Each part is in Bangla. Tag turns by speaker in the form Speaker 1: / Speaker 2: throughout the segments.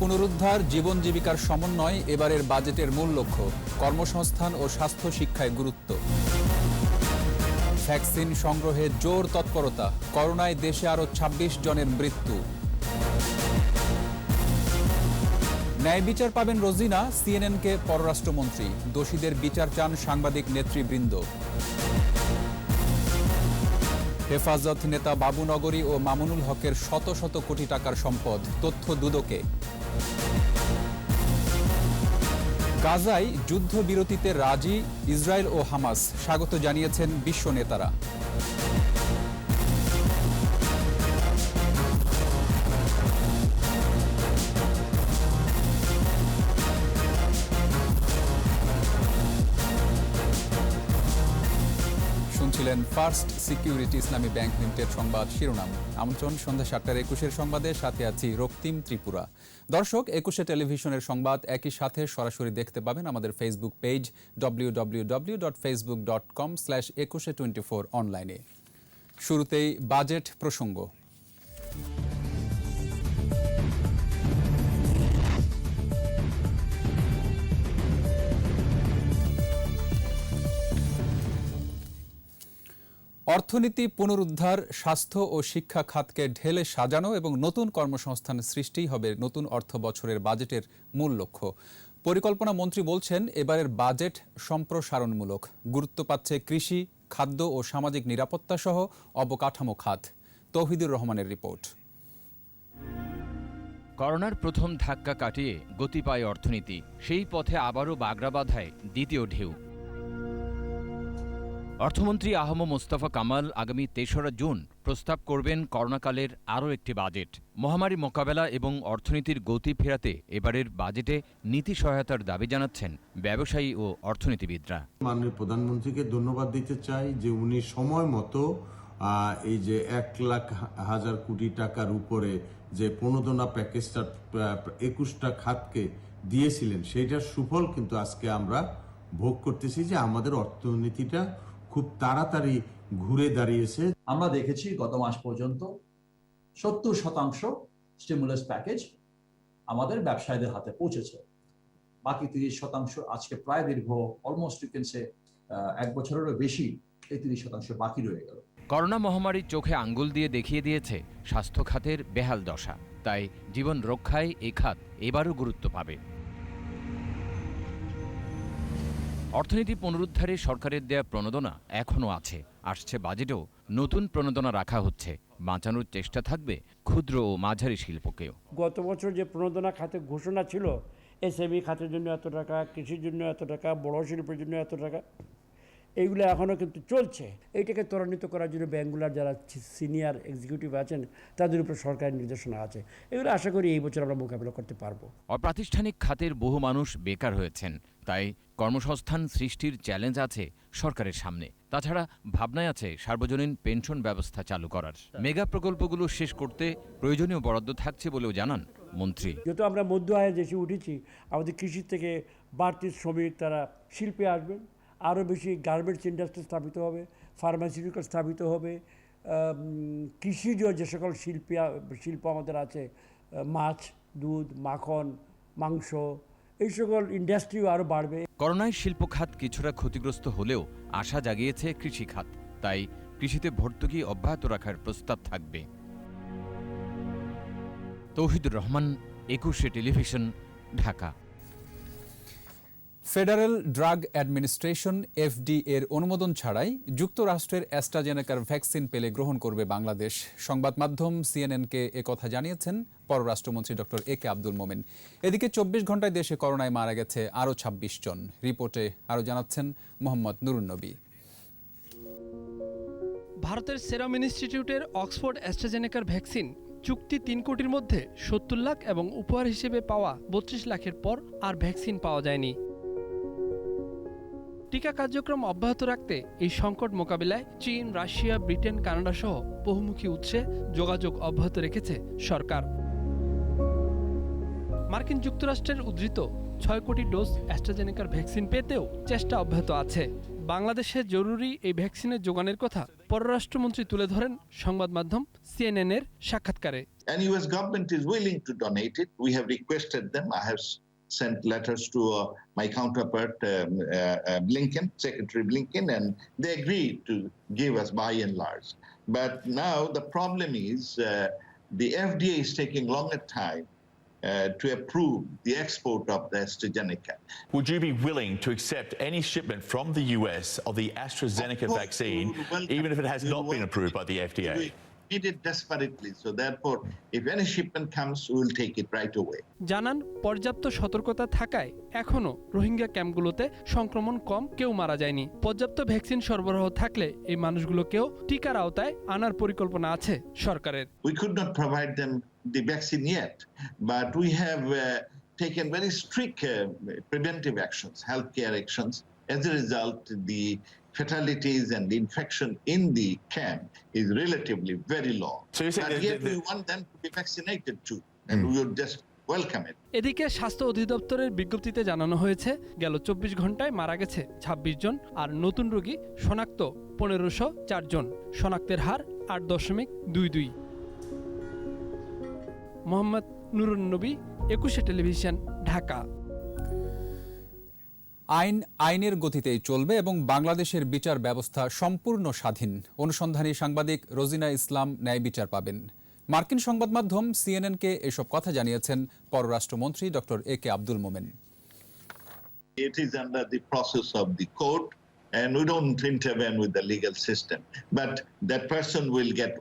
Speaker 1: পুনরুদ্ধার, জীবন জীবিকার সমন্বয় এবারের বাজেটের মূল লক্ষ্য। কর্মসংস্থান ও স্বাস্থ্য শিক্ষায় গুরুত্ব। ভ্যাকসিন সংগ্রহে জোর তৎপরতা, করোনায় দেশে আরও ২৬ জনের মৃত্যু। ন্যায় বিচার পাবেন রোজিনা, সিএনএনকে পররাষ্ট্রমন্ত্রী। দোষীদের বিচার চান সাংবাদিক নেতৃবৃন্দ। হেফাজত নেতা বাবুনগরী ও মামুনুল হকের শত শত কোটি টাকার সম্পদ, তথ্য দুদকে। গাজায় যুদ্ধবিরতিতে রাজি ইসরায়েল ও হামাস, স্বাগত জানিয়েছেন বিশ্ব নেতারা। শুনছিলেন ফার্স্ট সিকিউরিটি ইসলামী ব্যাংক লিমিটেড সংবাদ শিরোনাম। আমন্ত্রণ সন্ধ্যা ৭:২১ সংবাদে, সাথে আছি রক্তিম ত্রিপুরা। দর্শক, ২১ টেলিভিশনের সংবাদ একই সাথে সরাসরি দেখতে পাবেন আমাদের ফেসবুক পেজ www.facebook.com/2124 অনলাইনে। শুরুতেই বাজেট প্রসঙ্গ। অর্থনীতি পুনরুদ্ধার, স্বাস্থ্য ও শিক্ষা খাতকে ঢেলে সাজানো এবং নতুন কর্মসংস্থান সৃষ্টিই হবে নতুন অর্থ বছরের বাজেটের মূল লক্ষ্য। পরিকল্পনা মন্ত্রী বলছেন, এবারের বাজেট সম্প্রসারণমূলক। গুরুত্ব পাচ্ছে কৃষি, খাদ্য ও সামাজিক নিরাপত্তা সহ অবকাঠামো খাত। তৌহিদুর রহমানের রিপোর্ট।
Speaker 2: করোনার প্রথম ধাক্কা কাটিয়ে গতি পায় অর্থনীতি। সেই পথে আবারও বাগড়া বাঁধায় দ্বিতীয় ঢেউ। অর্থমন্ত্রী আহম মোস্তফা কামাল আগামী ৩রা জুন প্রস্তাব করবেন করোনাকালের আরও একটি বাজেট। মহামারী মোকাবেলা এবং অর্থনীতির গতি ফেরাতে এবারের বাজেটে নীতি সহায়তার দাবি জানাচ্ছেন ব্যবসায়ী ও অর্থনীতিবিদরা।
Speaker 3: মাননীয় প্রধানমন্ত্রীকে ধন্যবাদ দিতে চাই যে উনি সময় মতো এই যে ১,০০,০০০ কোটি টাকার উপরে যে প্রণোদনা প্যাকেজটা ২১টা খাতকে দিয়েছিলেন, সেইটার সুফল কিন্তু আজকে আমরা ভোগ করতেছি যে আমাদের অর্থনীতিটা খুব তাড়াতাড়ি ঘুরে দাঁড়িয়েছে।
Speaker 4: আমরা দেখেছি গত মাস পর্যন্ত ৭০% স্টিমুলাস প্যাকেজ আমাদের ব্যবসায়ীদের হাতে পৌঁছেছে। বাকি ৩০% আজকে প্রায় দীর্ঘ অলমোস্ট ইউ ক্যান সে ১ বছরেরও বেশি এই ৩০% বাকি রয়ে গেল।
Speaker 2: করোনা মহামারী চোখে আঙ্গুল দিয়ে দেখিয়ে দিয়েছে স্বাস্থ্য খাতের বেহাল দশা। তাই জীবন রক্ষায় এই খাত এবারও গুরুত্ব পাবে। অর্থনীতি পুনরুদ্ধারে সরকারের দেয়া প্রণোদনা এখনও আছে। আসছে বাজেটেও নতুন প্রণোদনা রাখা হচ্ছে। বাঁচানোর চেষ্টা থাকবে ক্ষুদ্র ও মাঝারি শিল্পকেও।
Speaker 5: গত বছর যে প্রণোদনা খাতে ঘোষণা ছিল, এসএমই খাতের জন্য এত টাকা, কৃষির জন্য এত টাকা, বড় শিল্পের জন্য এত টাকা, এইগুলো এখনও কিন্তু চলছে। এইটাকে ত্বরান্বিত করার জন্য ব্যাংকগুলোর যারা সিনিয়র এক্সিকিউটিভ আছেন তাদের উপর সরকারের নির্দেশনা আছে। এগুলো আশা করি এই বছর আমরা মোকাবিলা করতে পারবো।
Speaker 2: অপ্রাতিষ্ঠানিক খাতের বহু মানুষ বেকার হয়েছেন, তাই কর্মসংস্থান সৃষ্টির চ্যালেঞ্জ আছে সরকারের সামনে। তাছাড়া ভাবনায় আছে সার্বজনীন পেনশন ব্যবস্থা চালু করার। মেগা প্রকল্পগুলো শেষ করতে প্রয়োজনীয় বরাদ্দ থাকছে বলেও জানান মন্ত্রী।
Speaker 5: যেহেতু আমরা মধ্য আয়ে দেশে উঠেছি, আমাদের কৃষি থেকে বাড়তি শ্রমিক তারা শিল্পে আসবেন, আরও বেশি গার্মেন্টস ইন্ডাস্ট্রি স্থাপিত হবে, ফার্মাসিউটিক্যাল স্থাপিত হবে, কৃষিজ যে সকল শিল্প আমাদের আছে, মাছ, দুধ, মাখন, মাংস, এই সকল ইন্ডাস্ট্রিও আরও বাড়বে।
Speaker 2: করোনায় শিল্প খাত কিছুটা ক্ষতিগ্রস্ত হলেও আশা জাগিয়েছে কৃষি খাত। তাই কৃষিতে ভর্তুকি অব্যাহত রাখার প্রস্তাব থাকবে। Touhidur Rahman, ২১ television, Dhaka.
Speaker 1: Federal drug administration FDA এর অনুমোদন ছাড়াই যুক্তরাষ্ট্রের অ্যাস্ট্রাজেনেকার ভ্যাকসিন পেলে গ্রহণ করবে বাংলাদেশ। সংবাদ মাধ্যম সিএনএনকে একথা জানিয়েছেন পররাষ্ট্রমন্ত্রী ডক্টর একে আব্দুল মোমেন। এদিকে ২৪ ঘণ্টায় দেশে করোনায় মারা গেছে আরও ২৬ জন। রিপোর্টে আরও জানাচ্ছেন মোহাম্মদ নুরুন্নবী।
Speaker 6: ভারতের সেরাম ইনস্টিটিউটের অক্সফোর্ড অ্যাস্ট্রাজেনেকার ভ্যাকসিন চুক্তি ৩ কোটির মধ্যে ৭০ লাখ এবং উপহার হিসেবে পাওয়া ৩২ লাখের পর আর ভ্যাকসিন পাওয়া যায়নি। টিকা কার্যক্রম অব্যাহত রাখতে এই সংকট মোকাবিলায় চীন, রাশিয়া, ব্রিটেন, কানাডা সহ বহুমুখী উৎসে যোগাযোগ অব্যাহত রেখেছে সরকার। মার্কিন যুক্তরাষ্ট্রের উদ্ধৃত ৬ কোটি ডোজ অ্যাস্ট্রাজেনেকার ভ্যাকসিন পেতেও চেষ্টা অব্যাহত আছে। বাংলাদেশে জরুরি এই ভ্যাকসিনের যোগানের কথা পররাষ্ট্রমন্ত্রী তুলে ধরেন সংবাদ মাধ্যম সিএনএন-এর সাক্ষাৎকারে।
Speaker 7: And US government is willing to donate it. We have requested them. I have sent letters to my counterpart, Blinken, Secretary Blinken, and they agreed to give us by and large. But now the problem is the FDA is taking longer time to approve the export of the AstraZeneca.
Speaker 8: Would you be willing to accept any shipment from the US of the AstraZeneca vaccine, even if it has not been approved by the FDA?
Speaker 7: We need it desperately. So therefore, if any shipment comes, we will take it right away.
Speaker 6: জানান পর্যাপ্ত সতর্কতা থাকায় এখনও রোহিঙ্গা ক্যাম্পগুলোতে সংক্রমণ কম, কেউ মারা যায়নি। পর্যাপ্ত ভ্যাকসিন সরবরাহ থাকলে এই মানুষগুলোকেও টিকার আওতায় আনার পরিকল্পনা আছে সরকারের।
Speaker 7: We could not provide them the vaccine yet, but we have taken very strict preventive actions, healthcare actions. As a result, the fatalities and the infection in the camp is relatively very low.
Speaker 8: So you're saying
Speaker 7: but yet we want them to be vaccinated too, and we would just welcome it.
Speaker 6: এদিকে স্বাস্থ্য অধিদপ্তরের বিজ্ঞপ্তিতে জানানো হয়েছে গেল 24 ঘন্টায় মারা গেছে 26 জন, আর নতুন রোগী শনাক্ত 1504 জন। শনাক্তের হার 8.22। মোহাম্মদ নুরুন নবী, 21 টেলিভিশন, ঢাকা।
Speaker 1: আইন আইনের গতিতেই চলবে এবং বাংলাদেশের বিচার ব্যবস্থা সম্পূর্ণ স্বাধীন। অনুসন্ধানী সাংবাদিক রোজিনা ইসলাম ন্যায় বিচার পাবেন। মার্কিন সংবাদ মাধ্যম সিএনএনকে এসব কথা জানিয়েছেন পররাষ্ট্রমন্ত্রী doctor A K Abdul Momen.
Speaker 7: It is under the process of the court, and we don't intervene with the legal system. But that person will get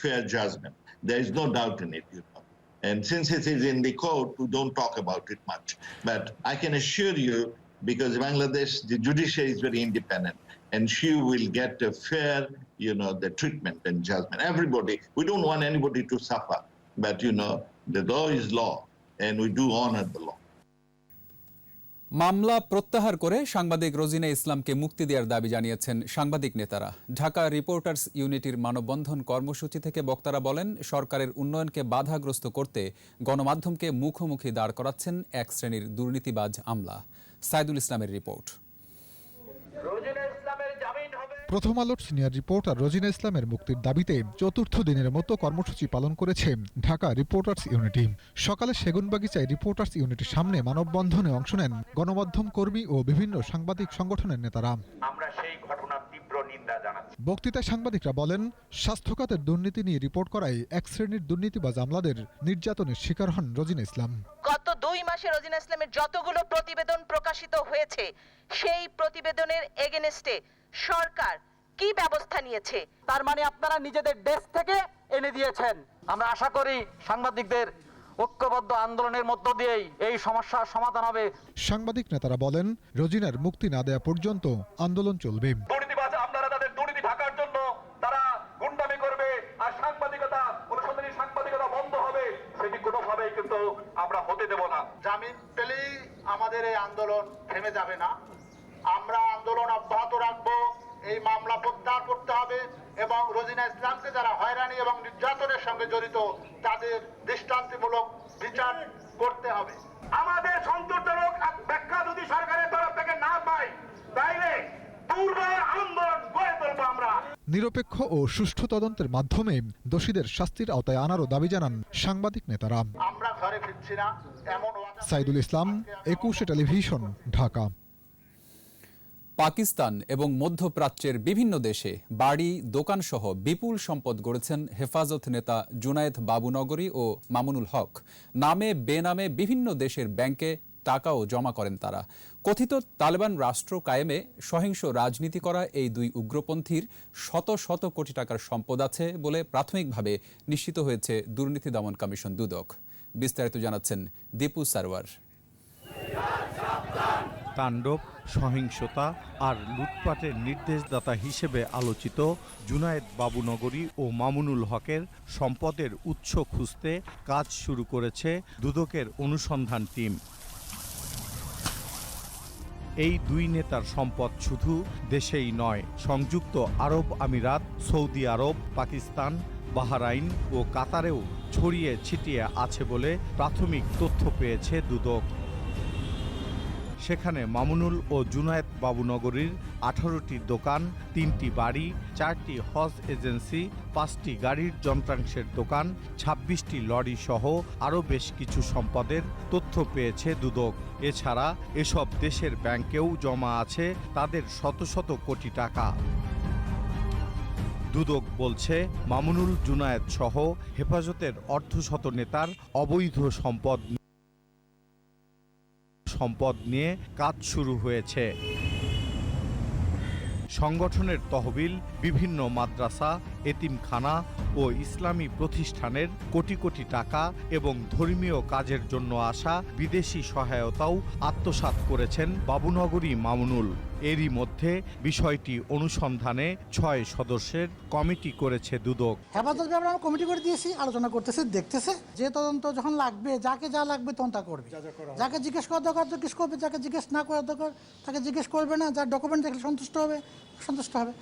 Speaker 7: fair judgment. There is no doubt in it, you know. And since it is in the court, we don't talk about it much. But I can assure you, because Bangladesh, the judiciary is very independent, and she will get a fair, you know, the treatment and judgment. Everybody, we don't want anybody to suffer, but you know, the law is law, and we do honor the law.
Speaker 1: মামলা প্রত্যাহার করে সাংবাদিক রোজিনা ইসলামকে মুক্তি দেওয়ার দাবি জানিয়েছেন সাংবাদিক নেতারা। ঢাকা রিপোর্টার্স ইউনিটির মানববন্ধন কর্মসূচি থেকে বক্তারা বলেন, সরকারের উন্নয়নকে বাধাগ্রস্ত করতে গণমাধ্যমকে মুখোমুখি দাঁড় করাচ্ছেন এক শ্রেণীর দুর্নীতিবাজ আমলা। সাইদুল ইসলামের রিপোর্ট।
Speaker 9: প্রথম আলোর সিনিয়র রিপোর্টার রোজিনা ইসলামের মুক্তির দাবিতে চতুর্থ দিনের মতো কর্মসূচি পালন করেছে ঢাকা রিপোর্টার্স ইউনিটি। সকালে সেগুনবাগিচায় রিপোর্টার্স ইউনিটির সামনে মানববন্ধনে অংশ নেন গণমাধ্যম কর্মী ও বিভিন্ন সাংবাদিক সংগঠনের নেতারা।
Speaker 10: আমরা সেই ঘটনার তীব্র নিন্দা জানাচ্ছি।
Speaker 9: বক্তৃতায় সাংবাদিকরা বলেন, স্বাস্থ্য খাতের দুর্নীতি নিয়ে রিপোর্ট করায় এক শ্রেণীর দুর্নীতিবাজ আমলাদের নির্যাতনের শিকার হন রোজিনা ইসলাম।
Speaker 11: গত 2 মাসে রোজিনা ইসলামের যতগুলো প্রতিবেদন প্রকাশিত হয়েছে, সেই প্রতিবেদনের এগেনস্টে সরকার কি ব্যবস্থা নিয়েছে?
Speaker 12: তার মানে আপনারা নিজেদের ডেস্ক থেকে এনে দিয়েছেন। আমরা আশা করি সাংবাদিকদের ঐক্যবদ্ধ আন্দোলনের মধ্য দিয়েই এই সমস্যার সমাধান হবে।
Speaker 9: সাংবাদিক নেতারা বলেন, রোজিনার মুক্তি না দেয়া পর্যন্ত আন্দোলন চলবে।
Speaker 10: দুর্নীতিবাজ আমলারা তাদের দুর্নীতি ঢাকার জন্য তারা গুন্ডামি করবে, আর সাংবাদিকতা, অনুসন্ধানী সাংবাদিকতা বন্ধ হবে, সেটি কোনোভাবেই কিন্তু আমরা হতে দেব না।
Speaker 13: জামিন পেলেই আমাদের এই আন্দোলন থেমে যাবে না। আমরা আন্দোলন অব্যাহত রাখবো। এই মামলা প্রত্যাহার করতে হবে এবং রোজিনা ইসলামকে যারা হয়রানি এবং নির্যাতনের সঙ্গে জড়িত তাদের দৃষ্টান্তমূলক বিচার করতে হবে।
Speaker 10: আমাদের সন্তোষজনক ব্যাখ্যা যদি সরকারের তরফ থেকে না পাই, তাইলে দুর্বার আন্দোলন গড়ে তুলবো আমরা।
Speaker 9: নিরপেক্ষ ও সুষ্ঠু তদন্তের মাধ্যমে দোষীদের শাস্তির আওতায় আনারও দাবি জানান সাংবাদিক নেতারা।
Speaker 13: আমরা ঘরে ফিরছি না এমন।
Speaker 9: সাইদুল ইসলাম, 21 টেলিভিশন, ঢাকা।
Speaker 1: পাকিস্তান এবং মধ্যপ্রাচ্যের বিভিন্ন দেশে বাড়ি, দোকানসহ বিপুল সম্পদ গড়েছেন হেফাজত নেতা জুনায়েদ বাবুনগরী ও মামুনুল হক। নামে বেনামে বিভিন্ন দেশের ব্যাংকে টাকাও জমা করেন তারা। কথিত তালেবান রাষ্ট্র কায়েমে সহিংস রাজনীতি করা এই দুই উগ্রপন্থীর শত শত কোটি টাকার সম্পদ আছে বলে প্রাথমিকভাবে নিশ্চিত হয়েছে দুর্নীতি দমন কমিশন দুদক। বিস্তারিত জানাচ্ছেন দীপু সারওয়ার।
Speaker 14: তাণ্ডব, সহিংসতা আর লুটপাটের নির্দেশদাতা হিসেবে আলোচিত জুনায়েদ বাবুনগরী ও মামুনুল হকের সম্পদের উৎস খুঁজতে কাজ শুরু করেছে দুদকের অনুসন্ধান টিম। এই দুই নেতার সম্পদ শুধু দেশেই নয়, সংযুক্ত আরব আমিরাত, সৌদি আরব, পাকিস্তান, বাহরাইন ও কাতারেও ছড়িয়ে ছিটিয়ে আছে বলে প্রাথমিক তথ্য পেয়েছে দুদক। সেখানে মামুনুল ও জুনায়েদ বাবুনগরীর 18টি দোকান, 3টি বাড়ি, 4টি হজ এজেন্সি, 5টি গাড়ির যন্ত্রাংশের দোকান, 26টি লরি সহ আরও বেশ কিছু সম্পদের তথ্য পেয়েছে দুদক। এছাড়া এসব দেশের ব্যাংকেও জমা আছে তাদের শত শত কোটি টাকা। দুদক বলছে, মামুনুল, জুনায়েদ সহ হেফাজতের অর্ধশত নেতার অবৈধ সম্পদ নিয়ে কাজ শুরু হয়েছে। সংগঠনের তহবিল বিভিন্ন মাদ্রাসা, এতিমখানা ও ইসলামী প্রতিষ্ঠানের কোটি কোটি টাকা এবং ধর্মীয় কাজের জন্য আসা বিদেশি সহায়তাও আত্মসাৎ করেছেন বাবুনগরী মামুনুল। এরই মধ্যে বিষয়টি অনুসন্ধানে 6 সদস্যের কমিটি করেছে দুদক।
Speaker 15: হেফাজত ব্যাপারে আমরা কমিটি করে দিয়েছি, আলোচনা করতেছে, দেখতেছে যে তদন্ত যখন লাগবে, যাকে যা লাগবে তখন তা করবে। যাকে জিজ্ঞেস করা দরকার জিজ্ঞেস করবে, যাকে জিজ্ঞেস না করা দরকার তাকে জিজ্ঞেস করবে না। যার ডকুমেন্ট দেখলে সন্তুষ্ট হবে।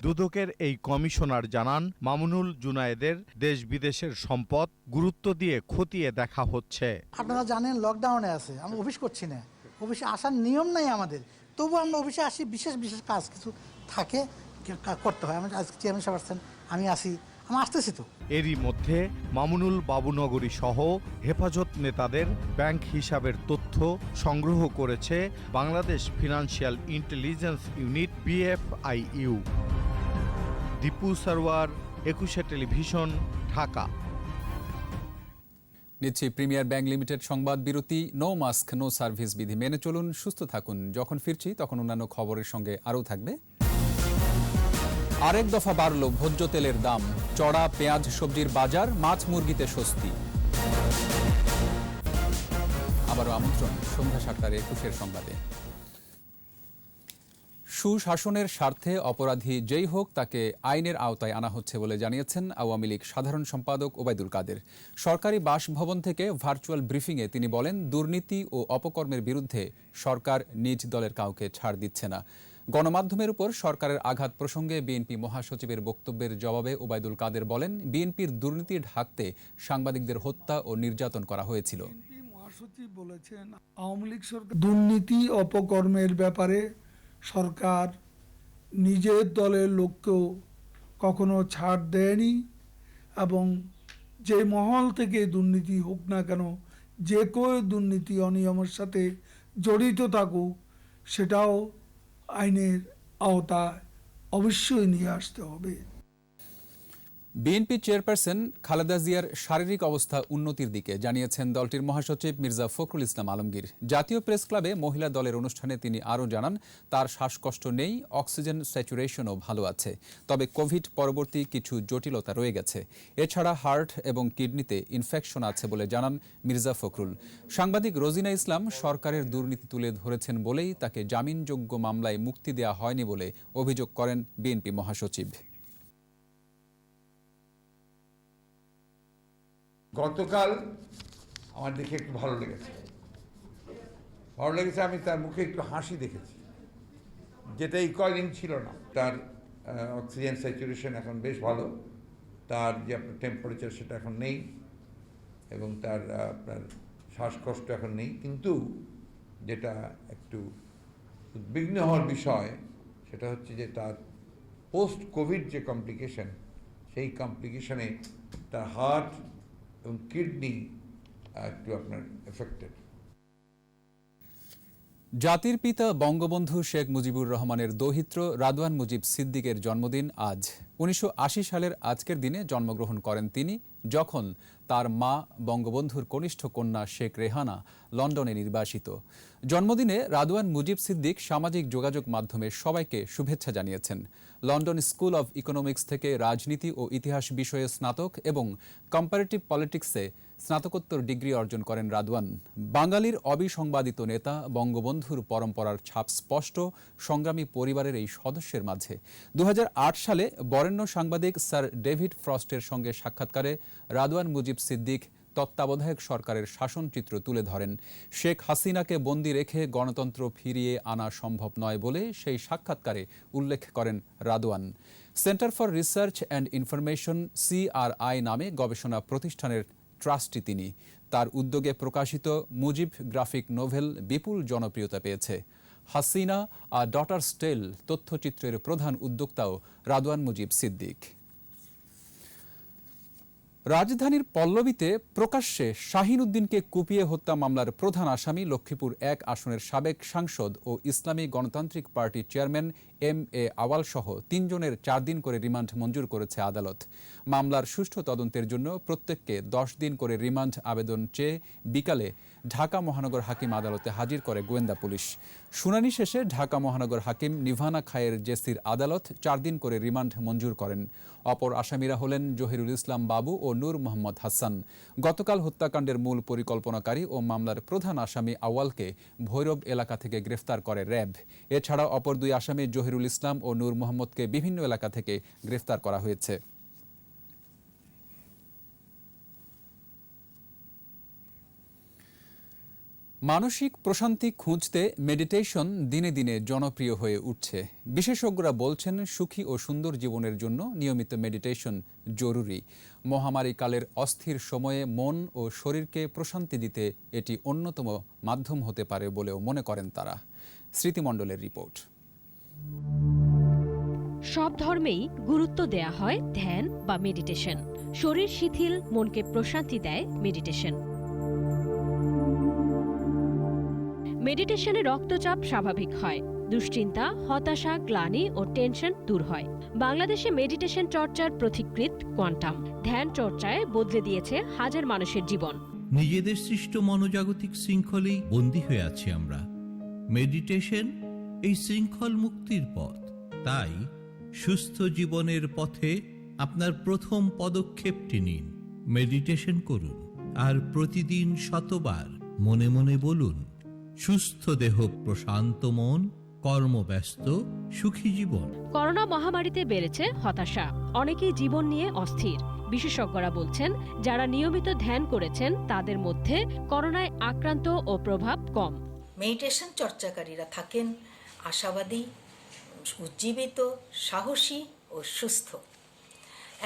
Speaker 14: দুদকের এই কমিশনার জানান, মামুনুল, জুনায়েদের দেশ বিদেশের সম্পদ গুরুত্ব দিয়ে খতিয়ে দেখা হচ্ছে।
Speaker 15: আপনারা জানেন লকডাউনে আছে, আমরা অফিস করছি না, অফিসে আসার নিয়ম নাই আমাদের, তবু আমরা অফিসে আসি। বিশেষ বিশেষ কাজ কিছু থাকে, করতে হয়। আমি আজকে চেয়ারম্যান সাহেব আসছেন, আমি আসি, আমি আসতেছি তো।
Speaker 14: এরই মধ্যে মামুনুল বাবুনগরী সহ হেফাজত নেতাদের ব্যাংক হিসাবের তথ্য সংগ্রহ করেছে Bangladesh financial intelligence unit BFIU। Dipu Sarwar, 21 television, Dhaka.
Speaker 1: নিচ্ছি প্রিমিয়ার ব্যাংক লিমিটেড সংবাদ বিরতি। নো মাস্ক নো সার্ভিস বিধি মেনে চলুন, সুস্থ থাকুন। যখন ফিরছি তখন অন্যান্য খবরের সঙ্গে আরও থাকবে। আরেক দফা বাড়ল ভোজ্য তেলের দাম, চড়া পেঁয়াজ সবজির বাজার, মাছ মুরগিতে স্বস্তি। আবারও আমন্ত্রণ সন্ধ্যা 7টার 21 সংবাদে। সুশাসনের স্বার্থে অপরাধী যেই হোক তাকে আইনের আওতায় আনা হচ্ছে বলে জানিয়েছেন আওয়ামী লীগ সাধারণ সম্পাদক ওবায়দুল কাদের। সরকারি বাসভবন থেকে ভার্চুয়াল ব্রিফিংয়ে তিনি বলেন, দুর্নীতি ও অপকর্মের বিরুদ্ধে সরকার নিজ দলের কাউকে ছাড় দিচ্ছে না। গণমাধ্যমের উপর সরকারের আঘাত প্রসঙ্গে বিএনপি মহাসচিবের বক্তব্যের জবাবে ওবায়দুল কাদের বলেন, বিএনপির দুর্নীতি ঢাকতে সাংবাদিকদের হত্যা ও নির্যাতন করা হয়েছিল।
Speaker 16: মহাসচিব বলেছেন, আওয়ামী লীগ সরকার দুর্নীতি অপকর্মের ব্যাপারে সরকার নিজের দলের লোককেও কখনো ছাড় দেয়নি এবং যে মহল থেকে দুর্নীতি হোক না কেন, যে কেউ দুর্নীতি অনিয়মের সাথে জড়িত থাকুক, সেটাও আইনের আওতায় অবশ্যই নিয়ে আসতে হবে।
Speaker 1: বিএনপি চেয়ারপারসন খালেদা জিয়ার শারীরিক অবস্থা উন্নতির দিকে জানিয়েছেন দলটির মহাসচিব মির্জা ফখরুল ইসলাম আলমগীর। জাতীয় প্রেস ক্লাবে মহিলা দলের অনুষ্ঠানে তিনি আরও জানান, তার শ্বাসকষ্ট নেই, অক্সিজেন স্যাচুরেশনও ভালো আছে, তবে কোভিড পরবর্তী কিছু জটিলতা রয়ে গেছে। এছাড়া হার্ট এবং কিডনিতে ইনফেকশন আছে বলে জানান মির্জা ফখরুল। সাংবাদিক রোজিনা ইসলাম সরকারের দুর্নীতি তুলে ধরেছেন বলেই তাকে জামিনযোগ্য মামলায় মুক্তি দেওয়া হয়নি বলে অভিযোগ করেন বিএনপি মহাসচিব।
Speaker 17: গতকাল আমার দেখে একটু ভালো লেগেছে, আমি তার মুখে একটু হাসি দেখেছি, যেটা এই কয়দিন ছিল না। তার অক্সিজেন স্যাচুরেশন এখন বেশ ভালো, তার যে আপনার টেম্পারেচার সেটা এখন নেই এবং তার আপনার শ্বাসকষ্ট এখন নেই। কিন্তু যেটা একটু উদ্বিগ্ন হওয়ার বিষয় সেটা হচ্ছে যে তার পোস্ট কোভিড যে কমপ্লিকেশন, সেই কমপ্লিকেশনে তার হার্ট এবং কিডনি একটু আপনার এফেক্টেড।
Speaker 1: জাতির পিতা বঙ্গবন্ধু শেখ মুজিবুর রহমানের দৌহিত্র রাদওয়ান মুজিব সিদ্দিকের জন্মদিন আজ। 1980 সালের আজকের দিনে জন্মগ্রহণ করেন তিনি, যখন তার মা বঙ্গবন্ধুর কনিষ্ঠ কন্যা শেখ রেহানা লন্ডনে নির্বাসিত। জন্মদিনে রাদওয়ান মুজিব সিদ্দিক সামাজিক যোগাযোগ মাধ্যমে সবাইকে শুভেচ্ছা জানিয়েছেন। লন্ডন স্কুল অব ইকোনমিক্স থেকে রাজনীতি ও ইতিহাস বিষয়ে স্নাতক এবং কম্পারেটিভ পলিটিক্সে স্নাতকোত্তর ডিগ্রি অর্জন করেন রাদওয়ান। বাঙালির অবিসংবাদিত নেতা, বঙ্গবন্ধুর পরম্পরার ছাপ স্পষ্ট সংগ্রামী পরিবারের এই সদস্যের মাঝে 2008 সালে বরেণ্য সাংবাদিক স্যার ডেভিড ফ্রস্টের সঙ্গে সাক্ষাৎকারে রাদওয়ান মুজিব সিদ্দিক তত্ত্বাবধায়ক সরকারের শাসনচিত্র তুলে ধরেন। শেখ হাসিনাকে বন্দী রেখে গণতন্ত্র ফিরিয়ে আনা সম্ভব নয় বলে সেই সাক্ষাৎকারে উল্লেখ করেন Radwan. Centre for research and information CRI নামে গবেষণা প্রতিষ্ঠানের ট্রাস্টি তিনি। তার উদ্যোগে প্রকাশিত মুজিব গ্রাফিক নোভেল বিপুল জনপ্রিয়তা পেয়েছে। হাসিনা আ ডটার্স টেল তথ্যচিত্রের প্রধান উদ্যোক্তাও রাদওয়ান মুজিব সিদ্দিক। রাজধানীর পল্লবীতে প্রকাশ্যে শাহিন উদ্দিনকে কুপিয়ে হত্যা মামলার প্রধান আসামি লক্ষ্মীপুর ১ আসনের সাবেক সাংসদ ও ইসলামী গণতান্ত্রিক পার্টির চেয়ারম্যান এম.এ. আওয়াল সহ ৩ জনের ৪ দিন করে রিমান্ড মঞ্জুর করেছে আদালত। মামলার সুষ্ঠু তদন্তের জন্য প্রত্যেককে ১০ দিন করে রিমান্ড আবেদন চেয়ে বিকালে ঢাকা মহানগর হাকিম আদালতে হাজির করে গোয়েন্দা পুলিশ। শুনানি শেষে ঢাকা মহানগর হাকিম নিভানা খায়ের জেসির আদালত ৪ দিন করে রিমান্ড মঞ্জুর করেন। অপর আসামিরা হলেন জহিরুল ইসলাম বাবু ও নূর মোহাম্মদ হাসান। গতকাল হত্যাকাণ্ডের মূল পরিকল্পনাকারী ও মামলার প্রধান আসামি আওয়ালকে ভৈরব এলাকা থেকে গ্রেফতার করে র্যাব। এছাড়া অপর ২ আসামি জহিরুল ইসলাম ও নূর মোহাম্মদকে বিভিন্ন এলাকা থেকে গ্রেফতার করা হয়েছে। মানসিক প্রশান্তি খুঁজতে মেডিটেশন দিনে দিনে জনপ্রিয় হয়ে উঠছে। বিশেষজ্ঞরা বলছেন সুখী ও সুন্দর জীবনের জন্য নিয়মিত মেডিটেশন জরুরি। মহামারীকালের অস্থির সময়ে মন ও শরীরকে প্রশান্তি দিতে এটি অন্যতম মাধ্যম হতে পারে বলেও মনে করেন তারা। স্মৃতিমণ্ডলের রিপোর্ট।
Speaker 18: সব ধর্মেই গুরুত্ব দেয়া হয় ধ্যান বা মেডিটেশন। শরীর শিথিল, মনকে প্রশান্তি দেয় মেডিটেশন। মেডিটেশনে রক্তচাপ স্বাভাবিক হয়, দুশ্চিন্তা, হতাশা, গ্লানি ও টেনশন দূর হয়। বাংলাদেশে মেডিটেশন চর্চার পথিকৃৎ কোয়ান্টাম ধ্যান চর্চায় বদলে দিয়েছে হাজার মানুষের জীবন।
Speaker 19: নিজেদের সৃষ্ট মনোজাগতিক শৃঙ্খলেই বন্দী হয়ে আছি আমরা। মেডিটেশন এই শৃঙ্খল মুক্তির পথ। তাই সুস্থ জীবনের পথে আপনার প্রথম পদক্ষেপটি নিন, মেডিটেশন করুন আর প্রতিদিন শতবার মনে মনে বলুন, সুস্থ দেহ, প্রশান্ত মন, কর্মব্যস্ত, সুখী জীবন।
Speaker 18: করোনা মহামারীতে বেড়েছে হতাশা, অনেকেই জীবন নিয়ে অস্থির। বিশেষজ্ঞরা বলছেন, যারা নিয়মিত ধ্যান করেছেন তাদের মধ্যে করোনায় আক্রান্ত ও প্রভাব কম।
Speaker 20: মেডিটেশন চর্চাকারীরা থাকেন আশাবাদী, উজ্জীবিত, সাহসী ও সুস্থ।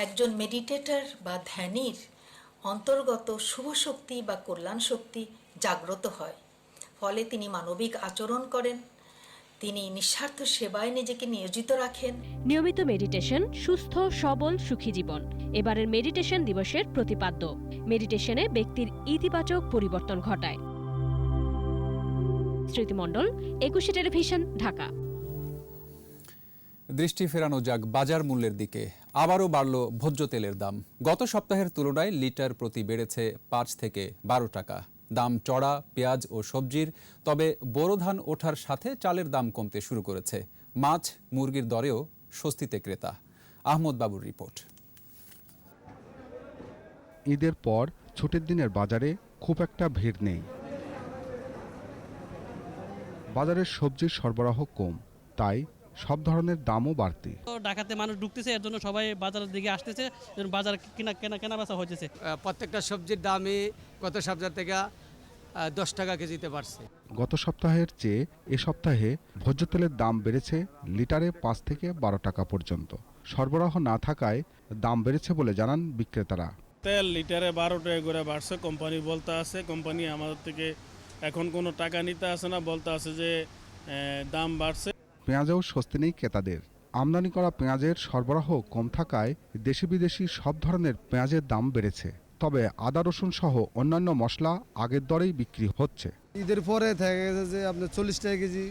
Speaker 20: একজন মেডিটেটর বা ধ্যানীর অন্তর্গত শুভ শক্তি বা কল্যাণ শক্তি জাগ্রত হয়, ফলে তিনি মানবিক আচরণ করেন, তিনি নিঃস্বার্থ সেবায় নিজেকে নিয়োজিত রাখেন।
Speaker 18: নিয়মিত মেডিটেশন সুস্থ, সবল, সুখী জীবন এবারের মেডিটেশন দিবসের প্রতিপাদ্য। মেডিটেশনে ব্যক্তির ইতিবাচক পরিবর্তন ঘটায়। স্মৃতিমণ্ডল, একুশে টেলিভিশন, ঢাকা।
Speaker 1: দৃষ্টি ফেরানো যাক বাজার মূল্যের দিকে। আবারও বাড়ল ভোজ্য তেলের দাম। গত সপ্তাহের তুলনায় লিটার প্রতি বেড়েছে ৫ থেকে ১২ টাকা। দাম চড়া পেঁয়াজ ও সবজির, তবে বোরো ধান ওঠার সাথে চালের দাম কমতে শুরু করেছে। মাছ, মুরগির দরেও স্বস্তিতে ক্রেতা। আহমদ বাবুর রিপোর্ট।
Speaker 21: ঈদের পর ছুটির দিনের বাজারে খুব একটা ভিড় নেই। বাজারের সবজির সরবরাহ কম, তাই সব ধরনের দামও বাড়তি।
Speaker 22: ঢাকাতে মানুষ ঢুকতেছে, এর জন্য সবাই বাজারের দিকে আসতেছে, বাজার কেনা বেচা হয়েছে।
Speaker 23: প্রত্যেকটা সবজির দামই গত সপ্তাহ থেকে 10 টাকা কেজিতে বাড়ছে।
Speaker 21: গত সপ্তাহের চেয়ে এ সপ্তাহে ভোজ্য তেলের দাম বেড়েছে লিটারে ৫ থেকে ১২ টাকা পর্যন্ত। সরবরাহ না থাকায় দাম বেড়েছে বলে জানান বিক্রেতারা।
Speaker 24: তেল লিটারে ১২ টাকা করে বাড়ছে। কোম্পানি বলতে আছে, কোম্পানি আমাদের থেকে এখন কোনো টাকা নিতে আসে না, বলতে আছে যে দাম বাড়ছে।
Speaker 21: পেঁয়াজেও স্বস্তি নেই ক্রেতাদের। আমদানি করা পেঁয়াজের সরবরাহ কম থাকায় দেশি বিদেশি সব ধরনের পেঁয়াজের দাম বেড়েছে। তবে আদা, রসুন সহ অন্যান্য মশলা আগের দরেই বিক্রি হচ্ছে।
Speaker 25: ঈদের পরে দেখা গেছে যে আপনার 40 টাকা কেজি,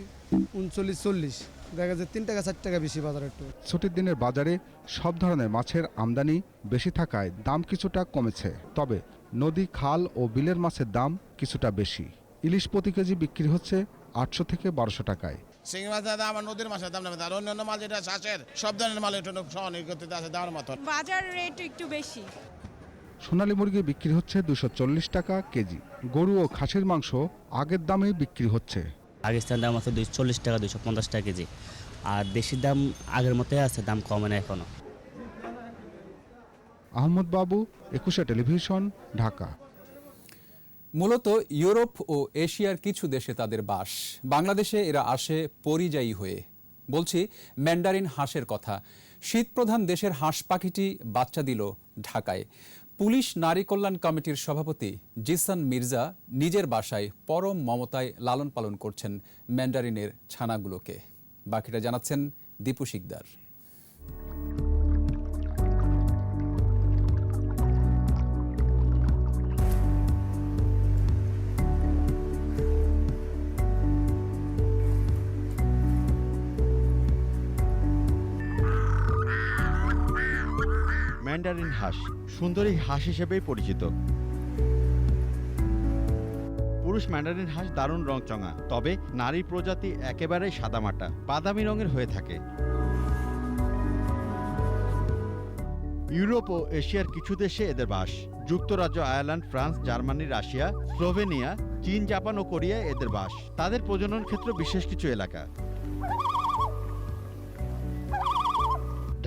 Speaker 25: 39-40, দেখা যাচ্ছে 3 টাকা 4 টাকা বেশি বাজারে। একটু
Speaker 21: ছুটির দিনের বাজারে সব ধরনের মাছের আমদানি বেশি থাকায় দাম কিছুটা কমেছে। তবে নদী, খাল ও বিলের মাছের দাম কিছুটা বেশি। ইলিশ প্রতি কেজি বিক্রি হচ্ছে 800 থেকে 1200 টাকায়।
Speaker 26: চিংড়ি মাছের দাম আর নদীর মাছের দাম নেবে, আর অন্যান্য মাছ যেটা চাষের সব ধরনের মাল একটু সহনির্গতিতে আছে দামের মতো।
Speaker 27: বাজার রেট একটু বেশি।
Speaker 21: সোনালী মুরগি বিক্রি হচ্ছে 240 টাকা কেজি। গরু ও খাসির মাংস আগের দামেই বিক্রি হচ্ছে।
Speaker 28: পাকিস্তান দাম আছে 240 টাকা, 250 টাকা কেজি। আর দেশির দাম আগের মতোই আছে, দাম কমে না এখনো।
Speaker 21: আহমদ বাবু, একুশে টেলিভিশন, ঢাকা।
Speaker 1: মূলত ইউরোপ ও এশিয়ার কিছু দেশে তাদের বাস। বাংলাদেশে এরা আসে পরিযায়ী হয়ে। বলছি ম্যান্ডারিন হাঁসের কথা। শীতপ্রধান দেশের হাঁস পাখিটি বাচ্চা দিল ঢাকায়। পুলিশ নারী কল্যাণ কমিটির সভাপতি জিসান মির্জা নিজের বাসায় পরম মমতায় লালন পালন করছেন ম্যান্ডারিনের ছানাগুলোকে। বাকিটা জানাচ্ছেন দীপু শিকদার।
Speaker 2: ম্যান্ডারিন হাঁস সুন্দরী হাঁস হিসেবেই পরিচিত। পুরুষ ম্যান্ডারিন হাঁস দারুণ রংচঙা, তবে নারী প্রজাতি একেবারেই সাদামাটা, বাদামি রঙের হয়ে থাকে। ইউরোপ ও এশিয়ার কিছু দেশে এদের বাস। যুক্তরাজ্য, Ireland, France, Germany, Russia, Slovenia, চীন, জাপান ও কোরিয়ায় এদের বাস। তাদের প্রজনন ক্ষেত্র বিশেষ কিছু এলাকা।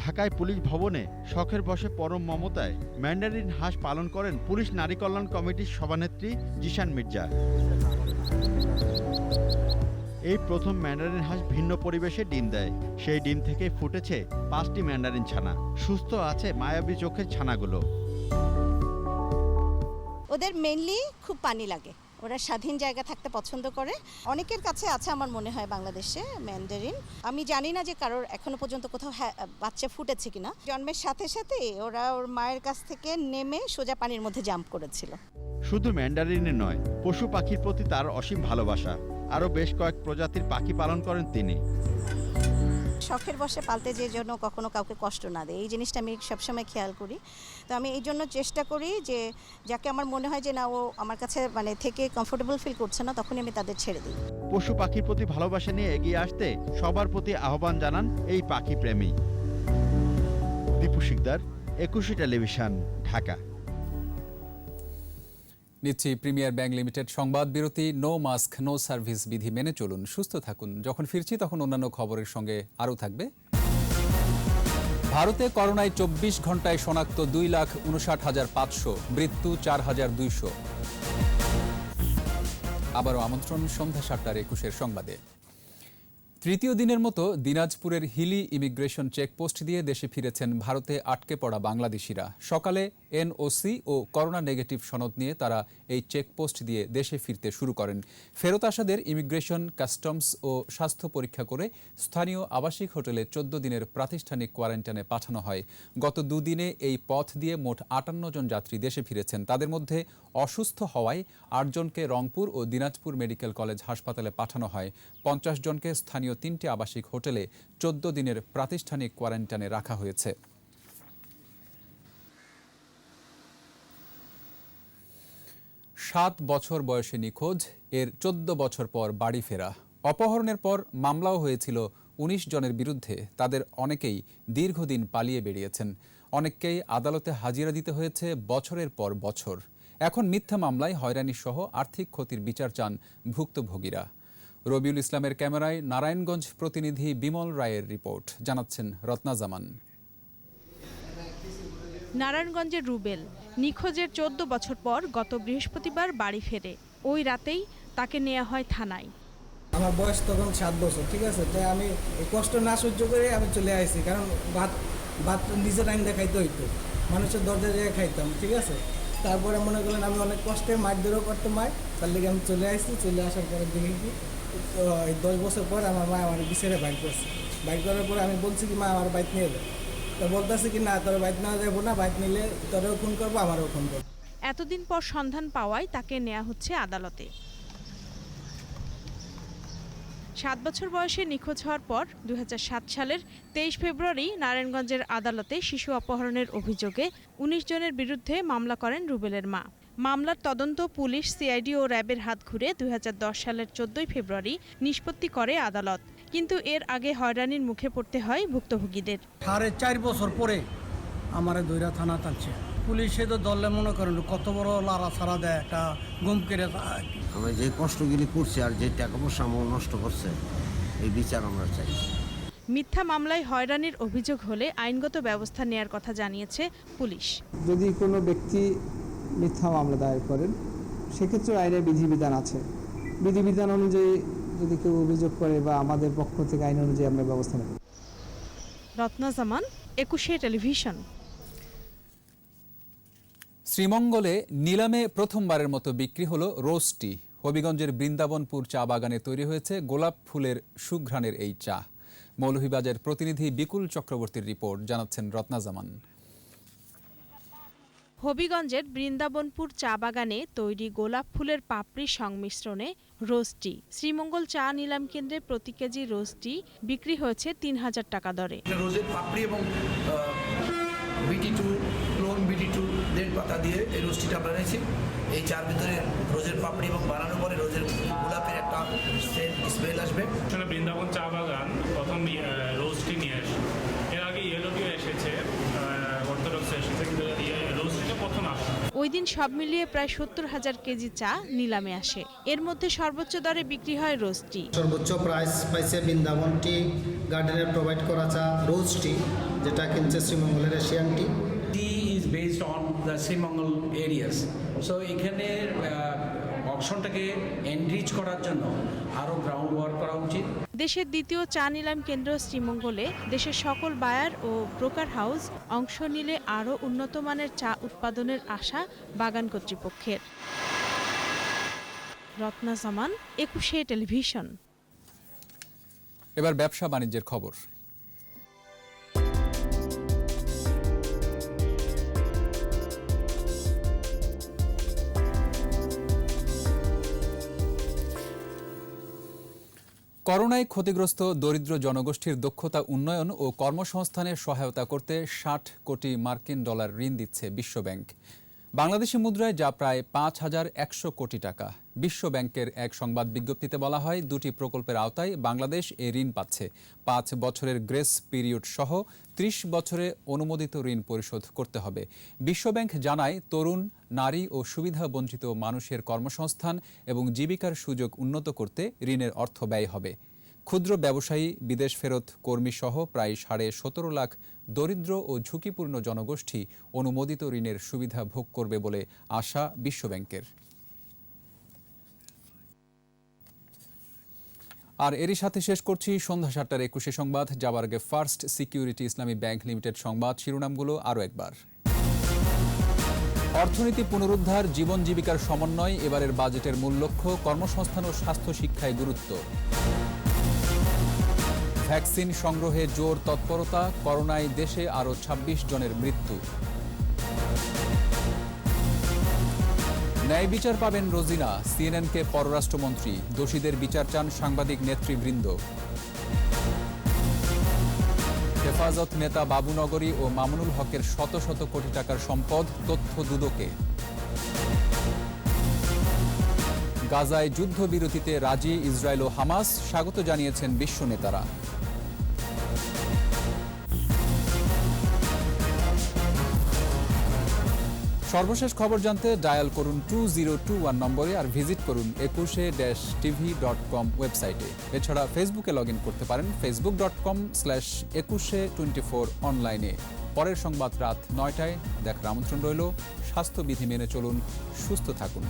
Speaker 2: ঢাকায় পুলিশ ভবনে শখের বশে পরম মমতায় ম্যান্ডারিন হাঁস পালন করেন পুলিশ নারী কল্যাণ কমিটির সভানেত্রী জিসান মির্জা। এই প্রথম ম্যান্ডারিন হাঁস ভিন্ন পরিবেশে ডিম দেয়। সেই ডিম থেকে ফুটেছে 5টি ম্যান্ডারিন ছানা। সুস্থ আছে মায়াবী চোখের ছানাগুলো।
Speaker 3: ওদের মেইনলি খুব পানি লাগে, ওরা স্বাধীন জায়গা থাকতে পছন্দ করে। অনেকের কাছে আছে আমার মনে হয় বাংলাদেশে ম্যান্ডারিন। আমি জানি না যে কারোর এখনো পর্যন্ত কোথাও বাচ্চা ফুটেছে কিনা। জন্মের সাথে সাথে ওরা ওর মায়ের কাছ থেকে নেমে সোজা পানির মধ্যে জাম্প করেছিল।
Speaker 2: শুধু ম্যান্ডারিনে নয়, পশু পাখির প্রতি তার অসীম ভালোবাসা। আরও বেশ কয়েক প্রজাতির পাখি পালন করেন তিনি।
Speaker 3: শখের বশে পালতে যে জন্য কখনো কাউকে কষ্ট না দেয়, এই জিনিসটা আমি সবসময় খেয়াল করি। তো আমি এই জন্য চেষ্টা করি যে যাকে আমার মনে হয় যে না ও আমার কাছে থেকে কমফোর্টেবল ফিল করছে না, তখনই আমি তাদের ছেড়ে দিই।
Speaker 2: পশু পাখির প্রতি ভালোবাসা নিয়ে এগিয়ে আসতে সবার প্রতি আহ্বান জানান এই পাখি প্রেমী। দীপু শিকদার, 21 টেলিভিশন, ঢাকা।
Speaker 1: নিচ্ছি প্রিমিয়ার ব্যাংক লিমিটেড সংবাদ বিরতি। নো মাস্ক নো সার্ভিস বিধি মেনে চলুন, সুস্থ থাকুন। যখন ফিরছি তখন অন্যান্য খবরের সঙ্গে আরও থাকবে। ভারতে করোনায় 24 ঘন্টায় শনাক্ত 2,59,500, মৃত্যু 4,200। আবারও আমন্ত্রণ সন্ধ্যা 7:21 সংবাদে। তৃতীয় দিনের মতো দিনাজপুরের হিলি ইমিগ্রেশন চেকপোস্ট দিয়ে দেশে ফিরেছেন ভারতে আটকে পড়া বাংলাদেশিরা। সকালে এনওসি ও করোনা নেগেটিভ সনদ নিয়ে তারা এই চেকপোস্ট দিয়ে দেশে ফিরতে শুরু করেন। ফেরত আসাদের ইমিগ্রেশন, কাস্টমস ও স্বাস্থ্য পরীক্ষা করে স্থানীয় আবাসিক হোটেলে 14 দিনের প্রাতিষ্ঠানিক কোয়ারেন্টাইনে পাঠানো হয়। গত দুদিনে এই পথ দিয়ে মোট 58 জন যাত্রী দেশে ফিরেছেন। তাদের মধ্যে অসুস্থ হওয়ায় 8 জনকে রংপুর ও দিনাজপুর মেডিকেল কলেজ হাসপাতালে পাঠানো হয়। 50 জনকে স্থানীয় 3টি আবাসিক হোটেলে 14 দিনের প্রাতিষ্ঠানিক কোয়ারেন্টাইনে রাখা হয়েছে। 7 বছর বয়সে নিখোঁজ, এর 14 বছর পর বাড়ি ফেরা। অপহরণের পর মামলাও হয়েছিল 19 জনের বিরুদ্ধে। তাদের অনেকেই দীর্ঘদিন পালিয়ে বেরিয়েছেন। অনেককেই আদালতে হাজিরা দিতে হয়েছে বছরের পর বছর। এখন মিথ্যা মামলায় হয়রানি সহ আর্থিক ক্ষতির বিচার চান ভুক্তভোগীরা। রবিউল ইসলামের ক্যামেরায় নারায়ণগঞ্জ প্রতিনিধি বিমল রায়ের রিপোর্ট, জানাচ্ছেন রত্না জামান।
Speaker 4: নারায়ণগঞ্জের রুবেল নিখোঁজের 14 বছর পর গত বৃহস্পতিবার বাড়ি ফেরে। ওই রাতেই তাকে নেওয়া হয় থানায়।
Speaker 5: আমার বয়স তখন 7 বছর, ঠিক আছে। তাই আমি এই কষ্ট না সহ্য করে আমি চলে আসছি, কারণ ভাত নিজের টাইম দেখাইতে হইতো, মানুষের দরজা জায়গায় খাইতাম, ঠিক আছে। তারপরে মনে করলেন আমি অনেক কষ্টে মাছ ধরেও করতে মায়, তার লেগে আমি চলে আসছি। চলে আসার পরে দেখি কি 10 বছর পর আমার মা আমার বিচারে বাইক করছে। বাইক করার পরে আমি বলছি কি মা আমার বাইক নিয়ে যাবে, তো বলতেছে কি না তোর বাইক নেওয়া যাবো না, বাইক নিলে তোরেও ফোন করবো আমারও ফোন করবো।
Speaker 4: এতদিন পর সন্ধান পাওয়ায় তাকে নেওয়া হচ্ছে আদালতে। 7 বছর বয়সে নিখোঁজ হওয়ার পর 2007 সালের 23 ফেব্রুয়ারি নারায়ণগঞ্জের আদালতে শিশু অপহরণের অভিযোগে 19 জনের বিরুদ্ধে মামলা করেন রুবেলের মা। মামলার তদন্ত পুলিশ, সিআইডি ও র্যাবের হাত ঘুরে 2010 সালের 14 ফেব্রুয়ারি নিষ্পত্তি করে আদালত। কিন্তু এর আগে হয়রানির মুখে পড়তে হয় ভুক্তভোগীদের।
Speaker 5: 4.5 বছর পরে আমার দৈরা থানা টানছে পুলিশে, তো দলে মনে করেন কত বড় লাড়া ছাড়া দেয়, একটা গুম কেড়ে।
Speaker 6: আমরা যে কষ্টগুলি করছি আর যে টাকা পয়সা আমরা নষ্ট করছে, এই বিচার আমরা চাই।
Speaker 4: মিথ্যা মামলায় হয়রানির অভিযোগ হলে আইনগত ব্যবস্থা নেয়ার কথা জানিয়েছে পুলিশ।
Speaker 5: যদি কোনো ব্যক্তি মিথ্যা মামলা দায়ের করেন, সেক্ষেত্রে আইনের বিধিবিধান আছে। বিধিবিধান অনুযায়ী যদি কেউ অভিযোগ করে বা আমাদের পক্ষ থেকে আইন অনুযায়ী আমরা ব্যবস্থা নেব।
Speaker 4: রত্না জামান, 21 টেলিভিশন।
Speaker 1: শ্রীমঙ্গলে নিলামে প্রথমবারের মতো বিক্রি হলো রোজ টি। হবিগঞ্জের বৃন্দাবনপুর চা বাগানে তৈরি হয়েছে গোলাপ ফুলের সুঘ্রাণের এই চা। মৌলভীবাজার প্রতিনিধি বিকুল চক্রবর্তীর রিপোর্ট, জানাচ্ছেন রত্না জামান।
Speaker 4: হবিগঞ্জের বৃন্দাবনপুর চা বাগানে তৈরি গোলাপ ফুলের পাপড়ির সংমিশ্রণে রোজ টি। শ্রীমঙ্গল চা নিলাম কেন্দ্রে প্রতি কেজি রোজ টি বিক্রি হয়েছে ৩,০০০ টাকা দরে।
Speaker 7: রোজের পাপড়ি এবং BT2 ক্লোন BT2 দেড় পাতা দিয়ে এই রোস্টিটা বানিয়েছি। এই চার ভিতরে রোজের পাপড়ি এবং বানানোর পরে রোজের গোলাপের একটা স্মেল আসবে।
Speaker 8: আসলে বৃন্দাবন চা বাগান প্রথম রোস্টি নিয়ে আসে, এর আগে ইয়েলো টি এসেছে, অর্থোডক্স এসেছে, কিন্তু রোস্টিটা প্রথম আসে।
Speaker 4: ওই দিন সব মিলিয়ে প্রায় ৭০,০০০ কেজি চা নিলামে আসে। এর মধ্যে সর্বোচ্চ দরে বিক্রি হয় রোজ টি।
Speaker 9: সর্বোচ্চ প্রাইস পাইছে বৃন্দাবন টি গার্ডেনের প্রোভাইড করা চা রোজ টি, যেটা কিনছে শ্রীমঙ্গলের Asian T.
Speaker 7: T is based on the Sreemangal areas. So এখানে অপশনটাকে এনরিচ করার জন্য আরও গ্রাউন্ড ওয়ার্ক করা উচিত।
Speaker 4: দেশের দ্বিতীয় চা নিলাম কেন্দ্র শ্রীমঙ্গলে দেশের সকল বায়ার ও ব্রোকার হাউস অংশ নিলে আরও উন্নত মানের চা উৎপাদনের আশা বাগান কর্তৃপক্ষের। রত্না জামান, একুশে টেলিভিশন।
Speaker 1: এবার ব্যবসা বাণিজ্যের খবর। করোনায় ক্ষতিগ্রস্ত দরিদ্র জনগোষ্ঠীর দক্ষতা উন্নয়ন ও কর্মসংস্থানের সহায়তা করতে ৬০ কোটি মার্কিন ডলার ঋণ দিচ্ছে বিশ্বব্যাংক। বাংলাদেশি মুদ্রায় যা প্রায় ৫,১০০ কোটি টাকা। বিশ্ব ব্যাংকের এক সংবাদ বিজ্ঞপ্তিতে বলা হয়, দুটি প্রকল্পের আওতায় বাংলাদেশ এ ঋণ পাচ্ছে। ৫ বছরের গ্রেস পিরিয়ড সহ ৩০ বছরে অনুমোদিত ঋণ পরিশোধ করতে হবে। বিশ্বব্যাংক জানায়, তরুণ, নারী ও সুবিধাবঞ্চিত মানুষের কর্মসংস্থান এবং জীবিকার সুযোগ উন্নত করতে ঋণের অর্থ ব্যয় হবে। ক্ষুদ্র ব্যবসায়ী, বিদেশ ফেরত কর্মী সহ প্রায় ১৭.৫ লাখ দরিদ্র ও ঝুঁকিপূর্ণ জনগোষ্ঠী অনুমোদিত ঋণের সুবিধা ভোগ করবে বলে আশা বিশ্বব্যাংকের। আর এরই সাথে শেষ করছি সন্ধ্যা ৭টার ২১ সংবাদ। যাবার আগে ফার্স্ট সিকিউরিটি ইসলামী ব্যাংক লিমিটেড সংবাদ শিরোনামগুলো আরও একবার। অর্থনীতি পুনরুদ্ধার, জীবন জীবিকার সমন্বয় এবারের বাজেটের মূল লক্ষ্য। কর্মসংস্থান ও স্বাস্থ্য শিক্ষায় গুরুত্ব। ভ্যাকসিন সংগ্রহে জোর তৎপরতা, করোনায় দেশে আরও ২৬ জনের মৃত্যু। ন্যায় বিচার পাবেন রোজিনা, সিএনএনকে পররাষ্ট্রমন্ত্রী। দোষীদের বিচার চান সাংবাদিক নেতৃবৃন্দ। হেফাজত নেতা বাবুনগরী ও মামুনুল হকের শত শত কোটি টাকার সম্পদ, তথ্য দুদকে। গাজায় যুদ্ধবিরতিতে রাজি ইসরায়েল ও হামাস, স্বাগত জানিয়েছেন বিশ্ব নেতারা। সর্বশেষ খবর জানতে ডায়াল করুন 2021 নম্বরে আর ভিজিট করুন ekushe-tv.com ওয়েবসাইটে। এছাড়া ফেসবুকে লগ ইন করতে পারেন facebook.com/ekushe24 অনলাইনে। পরের সংবাদ রাত ৯টায় দেখার আমন্ত্রণ রইল। স্বাস্থ্যবিধি মেনে চলুন, সুস্থ থাকুন।